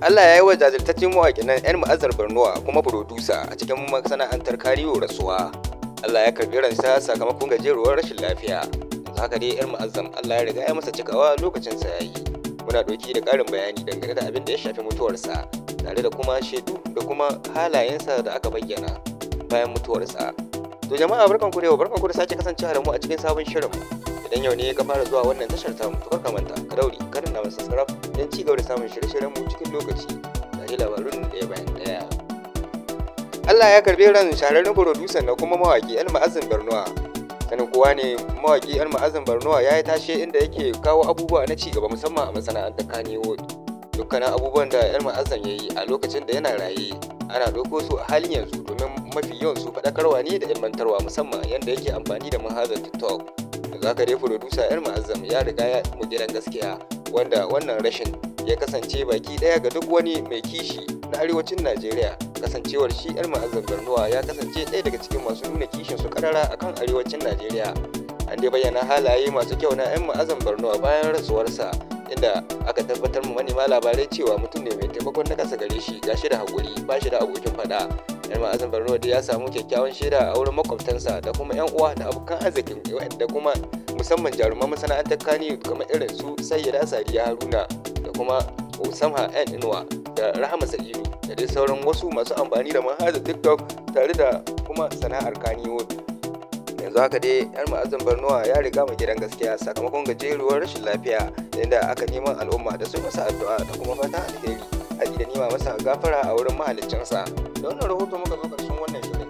Allah ya yi wa jajirtaccen mawaƙin nan 'yan ma'azar Barnowa kuma furodusa a cikin masana'antar Kariyo rasuwa. Allah ya karɓi ransa sakamakon gajeruwar rashin lafiya. Yanzu haka dai 'yan ma'azzam Allah ya riga ya masa cikawa lokacinsa ya yi. Muna ɗauki da ƙarin bayani dangane da abin da ya shafi mutuwarsa, tare da kuma shaidu da kuma halayensa da aka bayyana bayan mutuwarsa. To jama'a barkanku da yau, barkanku da sake kasancewa da mu a cikin sabon shirin. Idan yau ne ka fara zuwa wannan tashar tamu, to ka manta ka daure ka danna masa subscribe don ci gaba da samun shirye-shiryen mu cikin lokaci da labarun ɗaya bayan ɗaya. Allah ya karbi ran shahararren producer da kuma mawaki El Ma'azzam Barnowa. Sanin kowa ne mawaki El Ma'azzam Barnowa ya yi tashe inda yake kawo abubuwa na ci gaba musamman a masana'antar Kannywood. Dukkanin abubuwan da El Ma'azzam ya yi a lokacin da yana raye ana ɗauko su a halin yanzu domin mafi yawan su faɗakarwa ne da ilmantarwa, musamman yadda yake amfani da manhajar TikTok. Yanzu haka dai producer El Ma'azzam ya riga ya mu gidan gaskiya, wanda wannan rashin ya kasance baki ɗaya ga duk wani mai kishi na arewacin Najeriya, kasancewar shi El Ma'azzam Barnowa ya kasance ɗaya daga cikin masu nuna kishin su karara akan arewacin Najeriya. An dai bayyana halaye masu kyau na El Ma'azzam Barnowa bayan rasuwarsa, inda aka tabbatar mu manema labarai cewa mutum ne mai taimakon na kasa gare shi, gashi da haƙuri, ba shi da abokin faɗa. El Ma'azzam Barnowa dai ya samu kyakkyawan shaida a wurin makwabtansa da kuma 'yan uwa da abokan arzikin, da kuma musamman jaruman masana'antar Kannywood kamar irin su Sayyida Sadiya Haruna da kuma Usamha N Inuwa da Rahama Sa'idu da dai sauran wasu masu amfani da manhajar TikTok tare da kuma sana'ar Kannywood. Yanzu haka dai El Ma'azzam Barnowa ya riga mu gidan gaskiya sakamakon gajeruwar rashin lafiya, inda aka neman al'umma da su masa addu'a da kuma fatan alheri, haɗi da nema masa gafara a wurin mahaliccinsa. Da wannan rahoton muka zo ƙarshen wannan shirin.